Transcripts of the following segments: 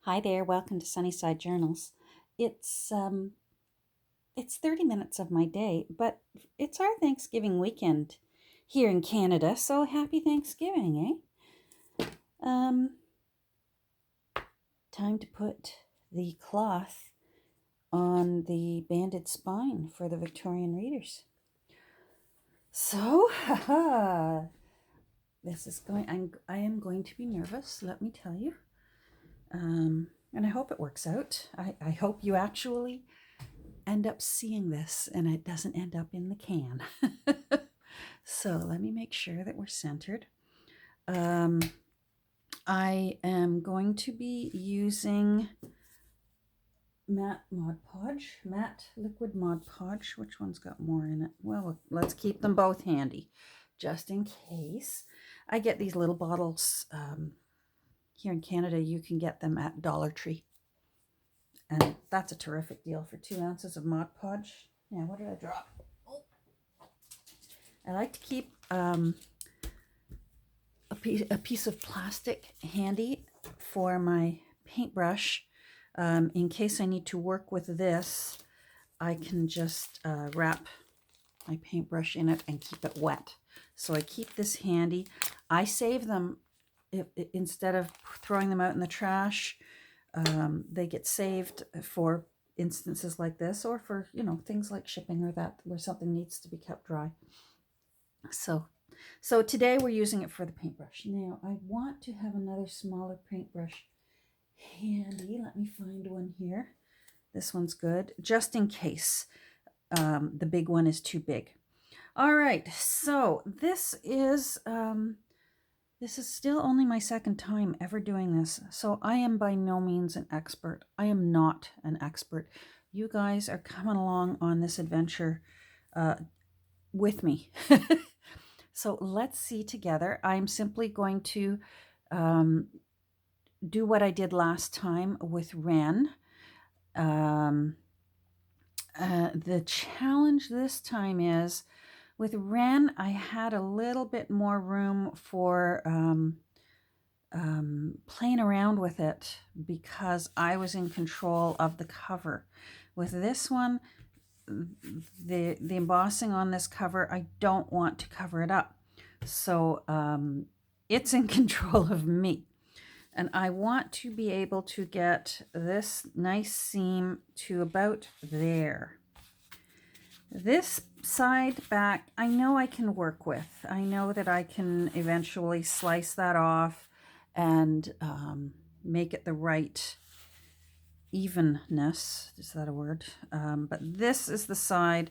Hi there, welcome to Sunnyside Journals. It's um it's 30 minutes of my day, but it's our Thanksgiving weekend here in Canada, so happy Thanksgiving, eh? Time to put the cloth on the banded spine for the Victorian readers. So, this is I am going to be nervous, let me tell you. And I hope it works out. I hope you actually end up seeing this and it doesn't end up in the can. So let me make sure that we're centered. I am going to be using matte liquid Mod Podge. Which one's got more in it? Well, let's keep them both handy just in case. I get these little bottles here in Canada. You can get them at Dollar Tree. And that's a terrific deal for 2 ounces of Mod Podge. Now, what did I drop? Oh. I like to keep a piece of plastic handy for my paintbrush. In case I need to work with this, I can just wrap my paintbrush in it and keep it wet. So I keep this handy. I save them instead of throwing them out in the trash. They get saved for instances like this, or for things like shipping or that where something needs to be kept dry. So today we're using it for the paintbrush. Now I want to have another smaller paintbrush handy. Let me find one here. This one's good, just in case the big one is too big. All right, so this is still only my second time ever doing this, so I am by no means an expert. I am not an expert. You guys are coming along on this adventure with me. So let's see together. I'm simply going to do what I did last time with Ren. The challenge this time is, with Ren, I had a little bit more room for playing around with it because I was in control of the cover. With this one, the embossing on this cover, I don't want to cover it up. So it's in control of me. And I want to be able to get this nice seam to about there. This side back, I know I can work with. I know that I can eventually slice that off and make it the right evenness. Is that a word? But this is the side.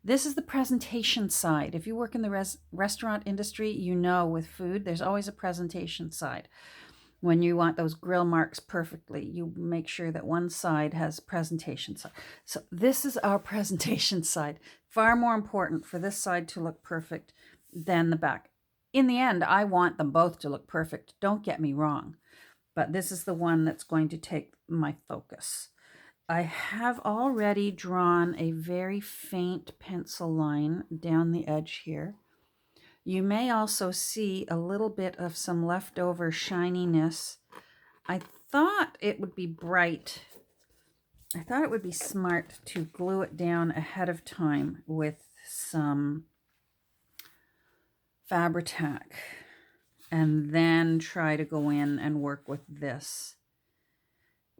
This is the presentation side. If you work in the restaurant industry, you know with food, there's always a presentation side. When you want those grill marks perfectly, you make sure that one side has presentation side. So this is our presentation side. Far more important for this side to look perfect than the back. In the end, I want them both to look perfect. Don't get me wrong. But this is the one that's going to take my focus. I have already drawn a very faint pencil line down the edge here. You may also see a little bit of some leftover shininess. I thought it would be bright. I thought it would be smart to glue it down ahead of time with some Fabri-Tac and then try to go in and work with this.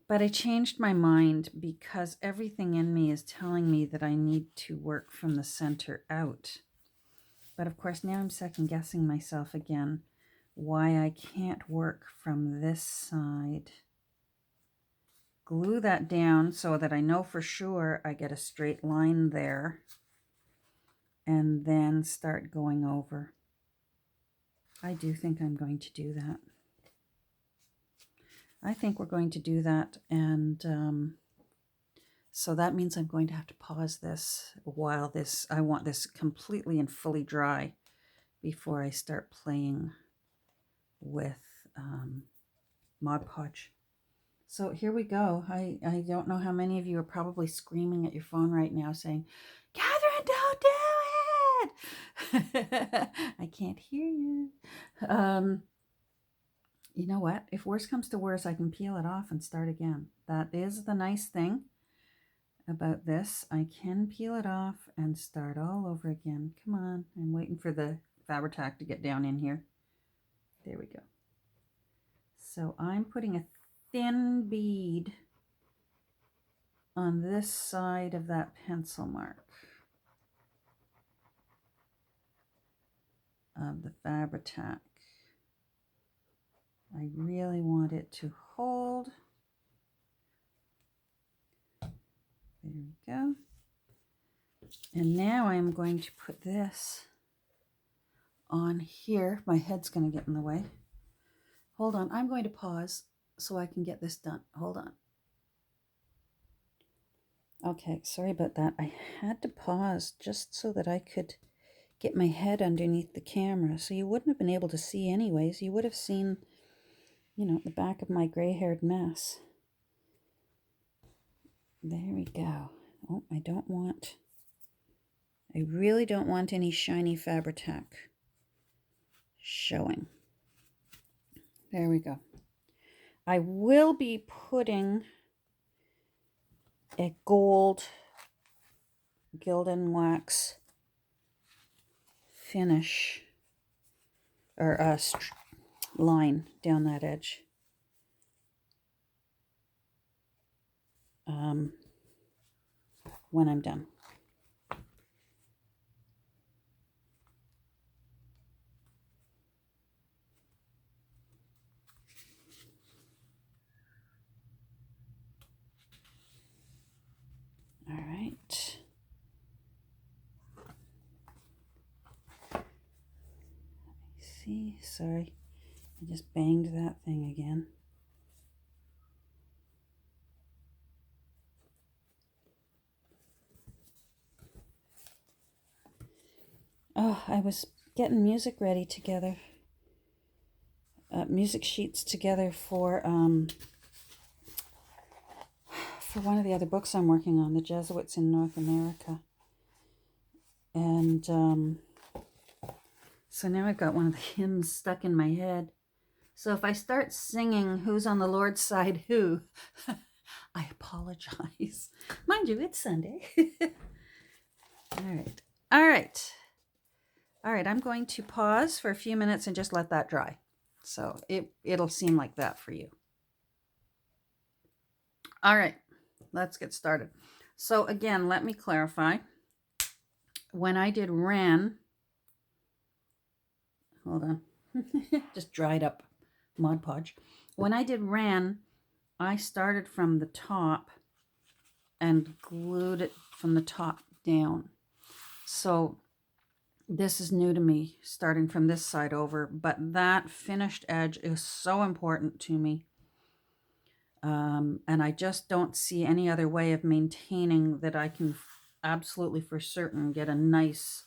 But I changed my mind because everything in me is telling me that I need to work from the center out. But of course, now I'm second guessing myself again why I can't work from this side. Glue that down so that I know for sure I get a straight line there, and then start going over. I do think I'm going to do that. I think we're going to do that, and so that means I'm going to have to pause this while I want this completely and fully dry before I start playing with Mod Podge. So here we go. I don't know how many of you are probably screaming at your phone right now saying, Catherine, don't do it! I can't hear you. You know what? If worse comes to worse, I can peel it off and start again. That is the nice thing about this. I can peel it off and start all over again. Come on. I'm waiting for the Fabri-Tac to get down in here. There we go. So I'm putting a thin bead on this side of that pencil mark of the Fabri-Tac. I really want it to hold. There we go. And now I'm going to put this on here. My head's going to get in the way. Hold on. I'm going to pause so I can get this done. Hold on. Okay, sorry about that. I had to pause just so that I could get my head underneath the camera. So you wouldn't have been able to see anyways. You would have seen, you know, the back of my gray-haired mess. There we go. Oh, I really don't want any shiny Fabri-Tac showing. There we go. I will be putting a gold Gildan wax finish or a line down that edge. When I'm done. All right. See, sorry, I just banged that thing again. Oh, I was getting music ready together, music sheets together for one of the other books I'm working on, The Jesuits in North America. And so now I've got one of the hymns stuck in my head. So if I start singing Who's on the Lord's Side Who, I apologize. Mind you, it's Sunday. All right. All right. All right, I'm going to pause for a few minutes and just let that dry. So it'll seem like that for you. All right, let's get started. So again, let me clarify. When I did Ran, hold on, just dried up Mod Podge. When I did Ran, I started from the top and glued it from the top down. So this is new to me, starting from this side over, but that finished edge is so important to me. And I just don't see any other way of maintaining that I can absolutely for certain get a nice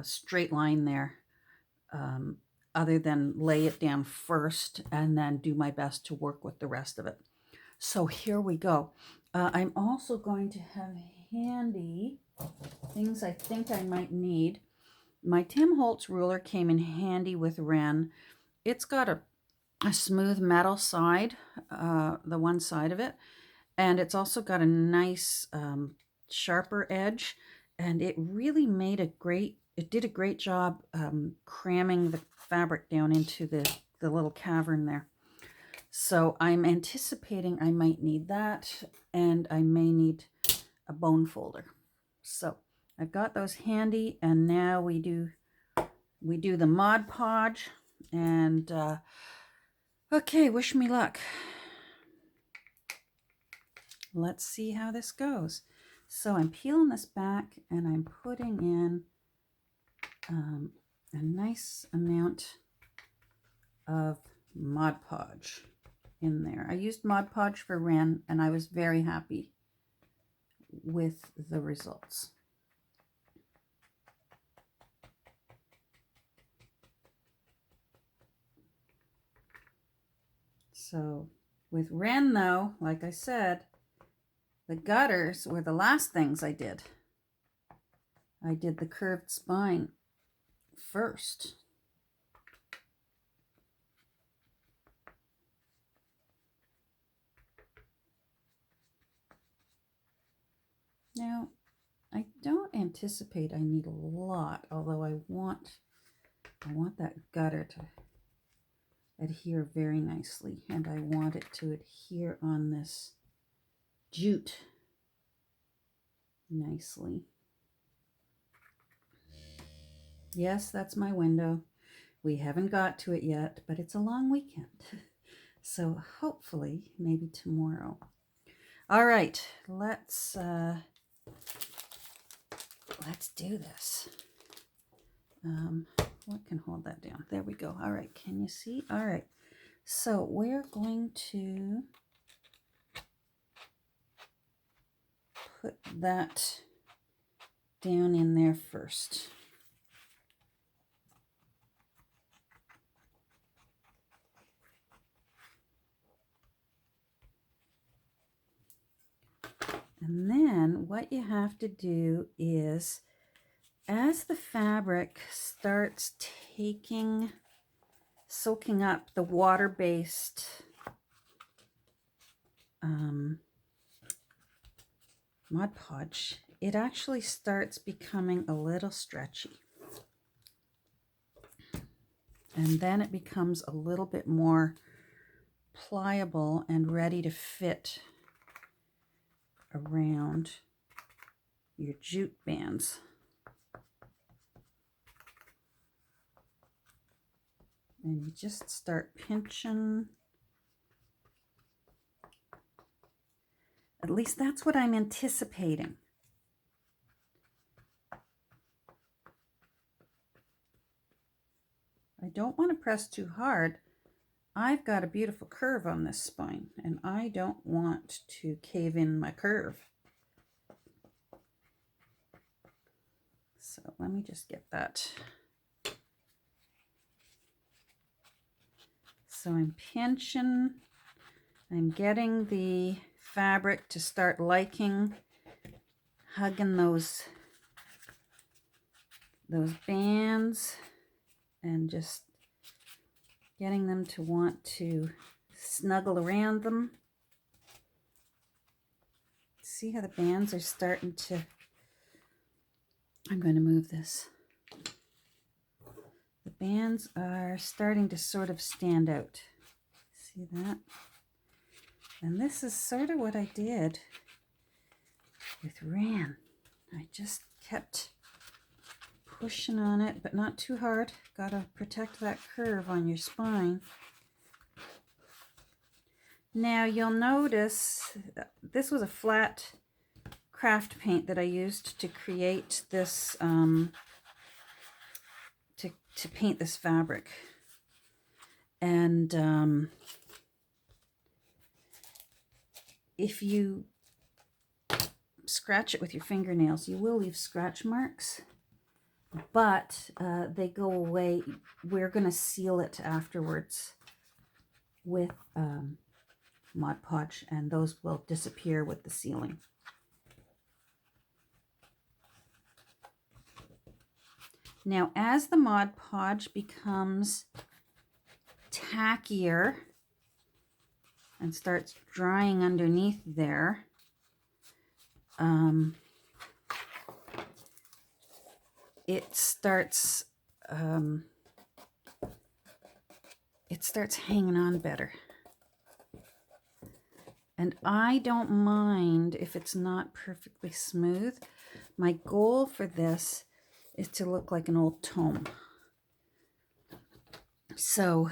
straight line there, other than lay it down first and then do my best to work with the rest of it. So here we go. I'm also going to have handy things I think I might need. My Tim Holtz ruler came in handy with Ren. It's got a smooth metal side, the one side of it, and it's also got a nice sharper edge, and it really made it did a great job cramming the fabric down into the little cavern there. So I'm anticipating I might need that, and I may need a bone folder. So I've got those handy, and now we do the Mod Podge, and okay, wish me luck. Let's see how this goes. So I'm peeling this back, and I'm putting in a nice amount of Mod Podge in there. I used Mod Podge for Ren, and I was very happy with the results. So with Ren, though, like I said, the gutters were the last things I did. I did the curved spine first. Now, I don't anticipate I need a lot, although I want that gutter to adhere very nicely, and I want it to adhere on this jute nicely. Yes, that's my window. We haven't got to it yet, but it's a long weekend. So hopefully, maybe tomorrow. All right, let's do this. What can hold that down? There we go. All right, can you see? All right, so we're going to put that down in there first. And then what you have to do is, as the fabric starts soaking up the water-based Mod Podge, it actually starts becoming a little stretchy. And then it becomes a little bit more pliable and ready to fit around your jute bands. And you just start pinching. At least that's what I'm anticipating. I don't want to press too hard. I've got a beautiful curve on this spine, and I don't want to cave in my curve. So let me just get that. So I'm pinching, I'm getting the fabric to start liking, hugging those bands, and just getting them to want to snuggle around them. See how the bands are starting to, I'm going to move this. The bands are starting to sort of stand out. See that? And this is sort of what I did with Ran. I just kept pushing on it, but not too hard. Gotta protect that curve on your spine. Now you'll notice this was a flat craft paint that I used to create this, to paint this fabric. And if you scratch it with your fingernails, you will leave scratch marks, but they go away. We're going to seal it afterwards with Mod Podge, and those will disappear with the sealing. Now, as the Mod Podge becomes tackier and starts drying underneath there, it starts hanging on better. And I don't mind if it's not perfectly smooth. My goal for this is to look like an old tome. So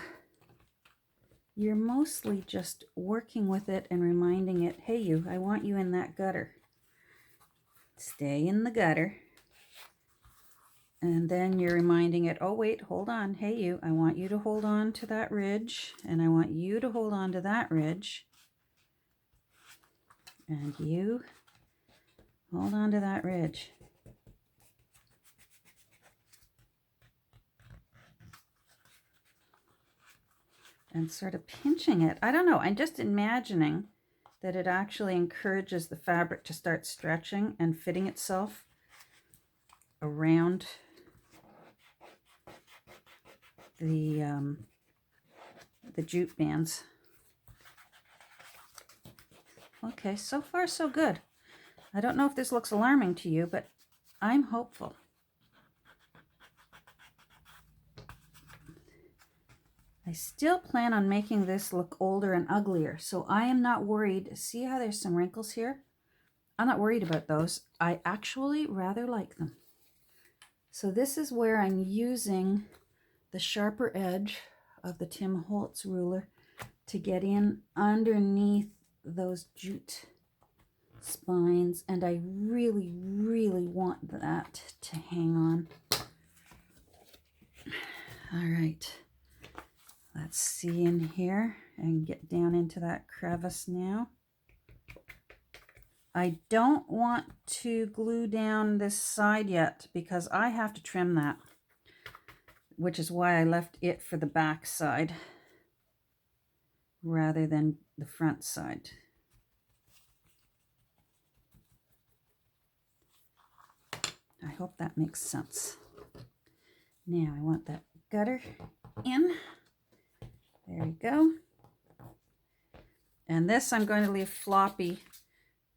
you're mostly just working with it and reminding it, hey you, I want you in that gutter. Stay in the gutter. And then you're reminding it, oh wait, hold on, hey you, I want you to hold on to that ridge, and I want you to hold on to that ridge. And you hold on to that ridge. And sort of pinching it. I don't know, I'm just imagining that it actually encourages the fabric to start stretching and fitting itself around the jute bands. Okay, so far so good. I don't know if this looks alarming to you, but I'm hopeful. I still plan on making this look older and uglier, so I am not worried. See how there's some wrinkles here? I'm not worried about those. I actually rather like them. So this is where I'm using the sharper edge of the Tim Holtz ruler to get in underneath those jute spines, and I really, really want that to hang on. All right, let's see in here and get down into that crevice now. I don't want to glue down this side yet because I have to trim that, which is why I left it for the back side rather than the front side. I hope that makes sense. Now I want that gutter in. There we go. And this I'm going to leave floppy.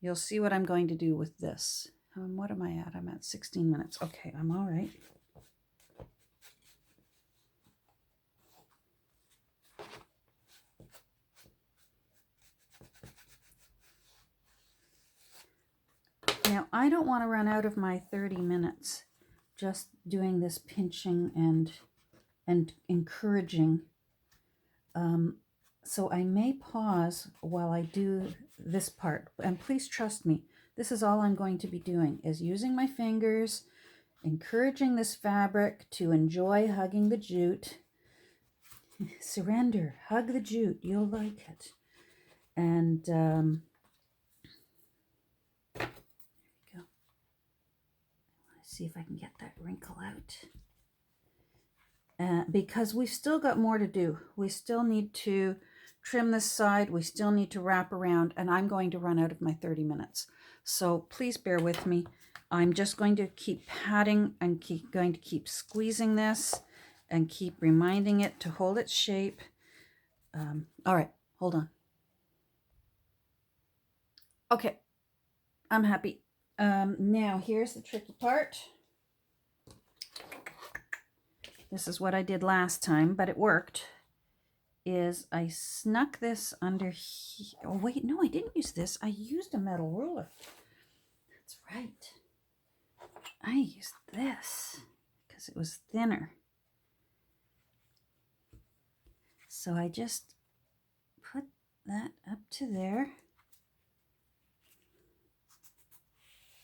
You'll see what I'm going to do with this. What am I at? I'm at 16 minutes. Okay, I'm all right. Now, I don't want to run out of my 30 minutes just doing this pinching and encouraging. So I may pause while I do this part. And please trust me, this is all I'm going to be doing, is using my fingers, encouraging this fabric to enjoy hugging the jute. Surrender, hug the jute, you'll like it. And see if I can get that wrinkle out. Because we've still got more to do. We still need to trim this side. We still need to wrap around, and I'm going to run out of my 30 minutes. So please bear with me. I'm just going to keep patting and going to keep squeezing this and keep reminding it to hold its shape. All right, hold on. Okay, I'm happy. Now here's the tricky part. This is what I did last time, but it worked. Is I snuck this under here. Oh wait, no, I didn't use this. I used a metal ruler. That's right. I used this because it was thinner. So I just put that up to there.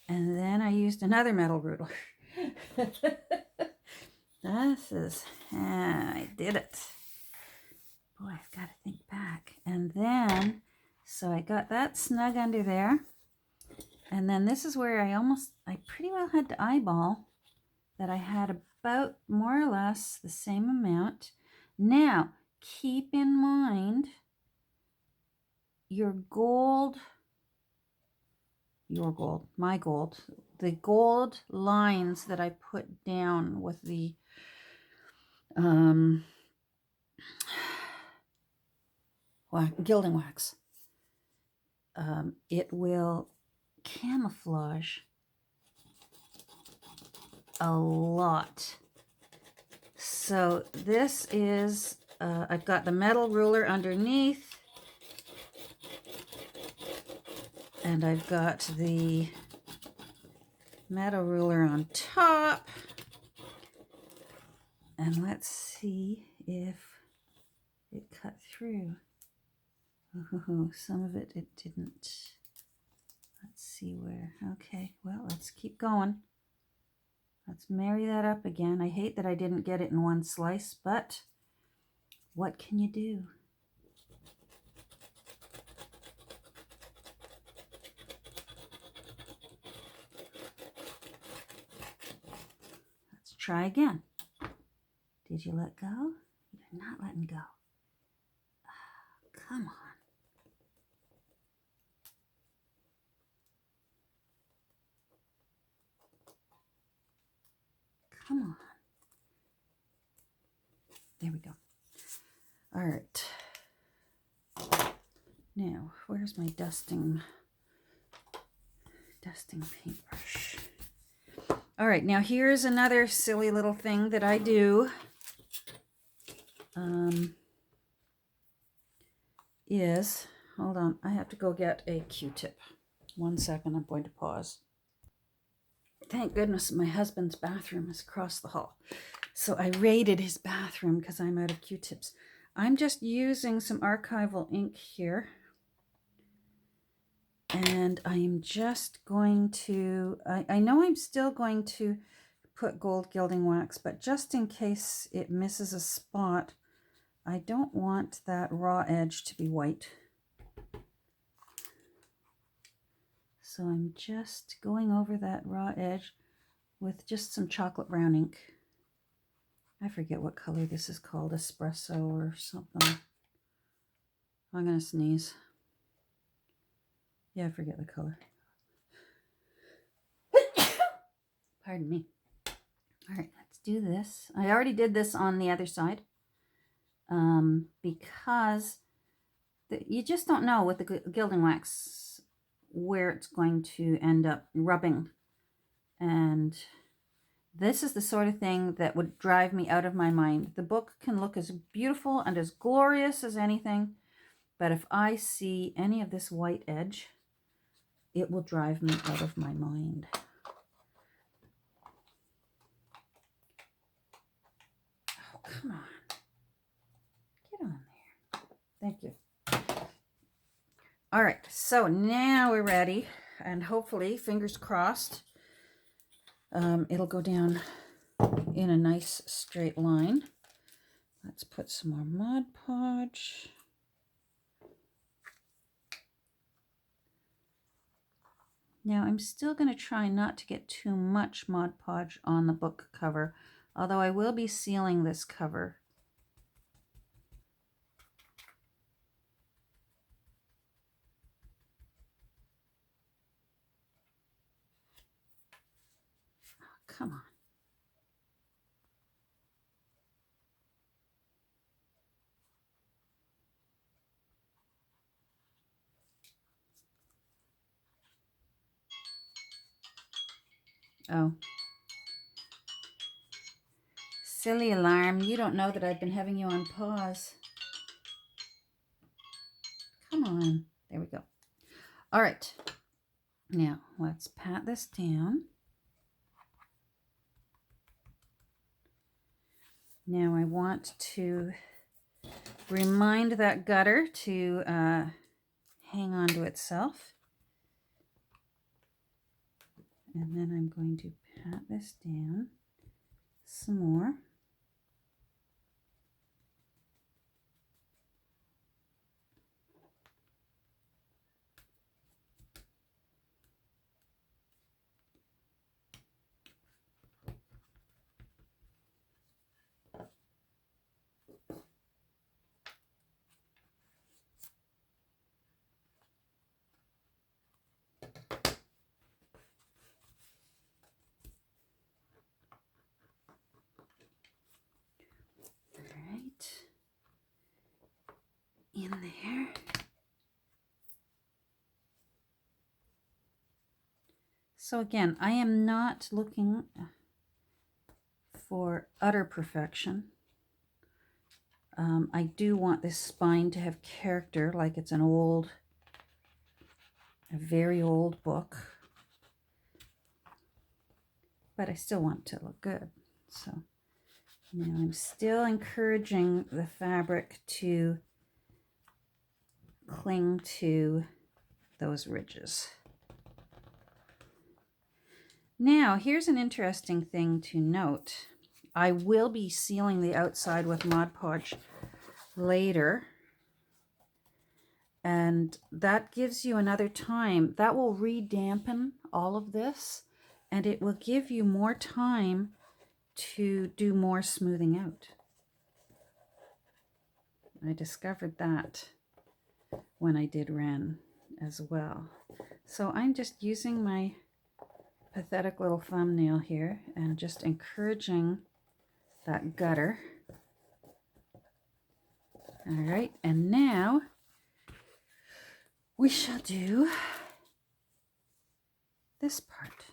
And then I used another metal ruler. I did it. Boy, I've got to think back. And then, so I got that snug under there. And then this is where I pretty well had to eyeball that I had about more or less the same amount. Now, keep in mind my gold, the gold lines that I put down with the gilding wax. It will camouflage a lot. So this is, I've got the metal ruler underneath, and I've got the metal ruler on top. And let's see if it cut through. Oh, some of it didn't. Let's see where. Okay, well, let's keep going. Let's marry that up again. I hate that I didn't get it in one slice, but what can you do? Let's try again. Did you let go? You're not letting go. Oh, come on. Come on. There we go. All right. Now, where's my dusting dusting paintbrush. All right, now here's another silly little thing that I do. Hold on, I have to go get a Q-tip. 1 second, I'm going to pause. Thank goodness my husband's bathroom is across the hall. So I raided his bathroom because I'm out of Q-tips. I'm just using some archival ink here. And I'm just going to, I know I'm still going to put gold gilding wax, but just in case it misses a spot, I don't want that raw edge to be white. So I'm just going over that raw edge with just some chocolate brown ink. I forget what color this is called, espresso or something. I'm going to sneeze. Yeah, I forget the color. Pardon me. All right, let's do this. I already did this on the other side because you just don't know with the gilding wax where it's going to end up rubbing. And this is the sort of thing that would drive me out of my mind. The book can look as beautiful and as glorious as anything, but if I see any of this white edge, it will drive me out of my mind. Oh, come on. Get on there. Thank you. All right, so now we're ready, and hopefully, fingers crossed, it'll go down in a nice straight line. Let's put some more Mod Podge. Now I'm still going to try not to get too much Mod Podge on the book cover, although I will be sealing this cover. Oh, come on. Oh. Silly alarm. You don't know that I've been having you on pause. Come on. There we go. All right. Now, let's pat this down. Now I want to remind that gutter to hang on to itself. And then I'm going to pat this down some more. In there. So again, I am not looking for utter perfection. I do want this spine to have character, like it's a very old book. But I still want it to look good. So now I'm still encouraging the fabric to cling to those ridges. Now, here's an interesting thing to note. I will be sealing the outside with Mod Podge later, and that gives you another time. That will re-dampen all of this, and it will give you more time to do more smoothing out. I discovered that when I did Wren as well. So I'm just using my pathetic little thumbnail here and just encouraging that gutter. All right, and now we shall do this part.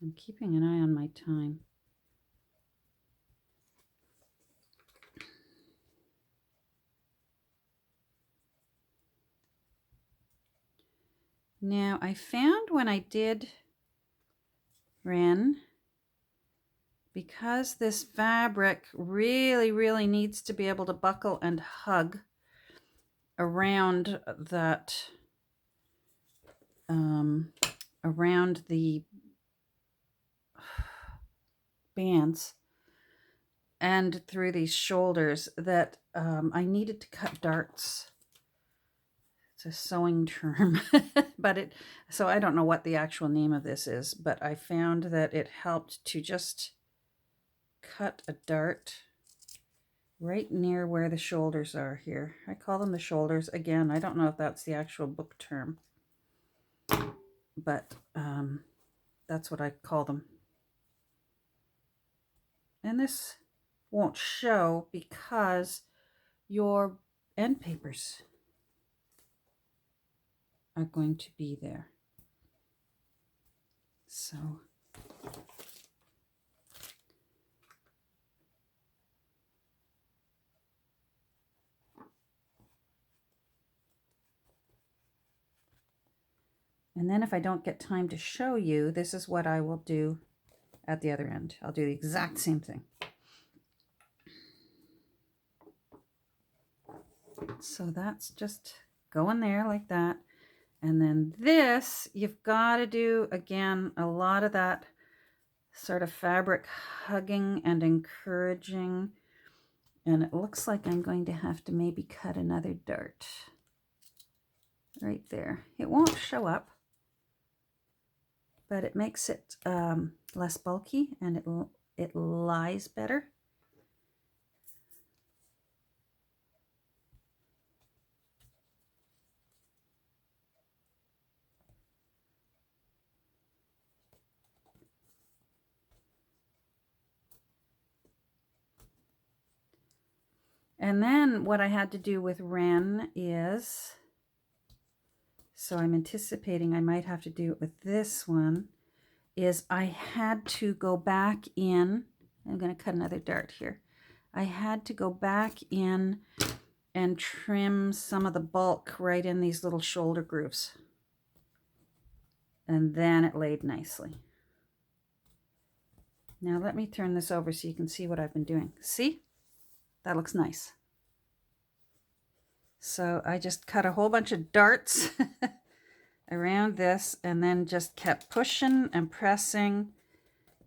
I'm keeping an eye on my time. Now, I found when I did Wren, because this fabric really, really needs to be able to buckle and hug around that, around the bands and through these shoulders, that I needed to cut darts. It's a sewing term, but so I don't know what the actual name of this is, but I found that it helped to just cut a dart right near where the shoulders are here. I call them the shoulders. Again, I don't know if that's the actual book term, but that's what I call them. And this won't show because your end papers are going to be there. So and then if I don't get time to show you, this is what I will do at the other end. I'll do the exact same thing. So that's just going there like that. And then this, you've got to do, again, a lot of that sort of fabric hugging and encouraging. And it looks like I'm going to have to maybe cut another dart right there. It won't show up, but it makes it less bulky, and it lies better. And then what I had to do with Wren is, so I'm anticipating I might have to do it with this one, is I had to go back in. I'm going to cut another dart here. I had to go back in and trim some of the bulk right in these little shoulder grooves. And then it laid nicely. Now let me turn this over so you can see what I've been doing. See? That looks nice. So I just cut a whole bunch of darts around this, and then just kept pushing and pressing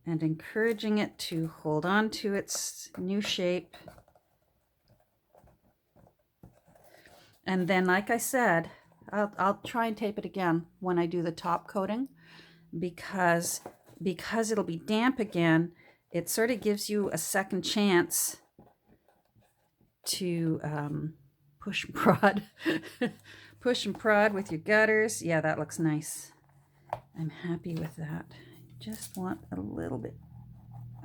and encouraging it to hold on to its new shape. And then, like I said, I'll try and tape it again when I do the top coating, because it'll be damp again. It sort of gives you a second chance to push and prod. Push and prod with your gutters. Yeah, that looks nice. I'm happy with that. Just want a little bit.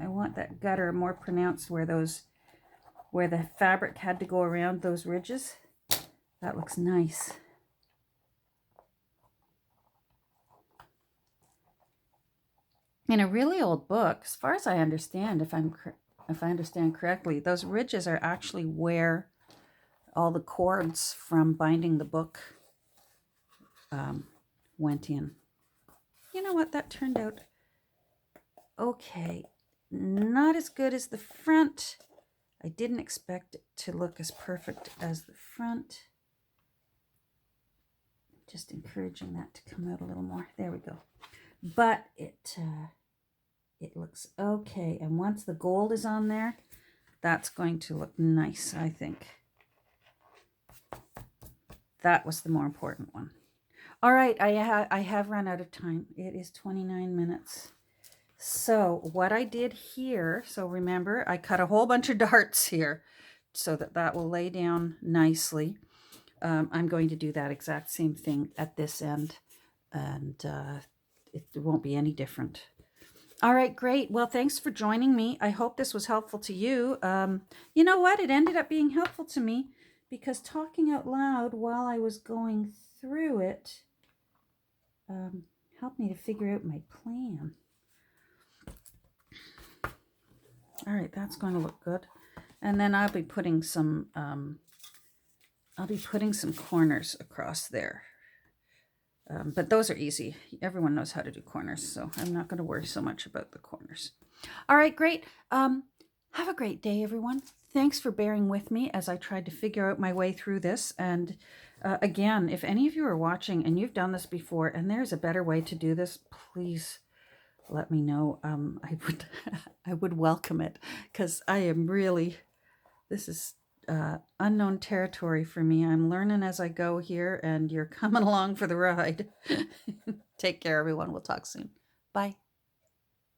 I want that gutter more pronounced where the fabric had to go around those ridges. That looks nice. In a really old book, as far as I understand, if I understand correctly, those ridges are actually where all the cords from binding the book went in. You know what? That turned out okay. Not as good as the front. I didn't expect it to look as perfect as the front. Just encouraging that to come out a little more. There we go. But it looks okay. And once the gold is on there, that's going to look nice, I think. That was the more important one. All right, I have run out of time. It is 29 minutes. So what I did here, so remember, I cut a whole bunch of darts here so that will lay down nicely. I'm going to do that exact same thing at this end, and it won't be any different. All right, great. Well, thanks for joining me. I hope this was helpful to you. You know what? It ended up being helpful to me because talking out loud while I was going through it helped me to figure out my plan. All right, that's going to look good. And then I'll be putting some corners across there. But those are easy. Everyone knows how to do corners, so I'm not going to worry so much about the corners. All right, great. Have a great day, everyone. Thanks for bearing with me as I tried to figure out my way through this. And again, if any of you are watching and you've done this before and there's a better way to do this, please let me know. I would welcome it, because I am really, this is unknown territory for me. I'm learning as I go here, and you're coming along for the ride. Take care, everyone. We'll talk soon. Bye.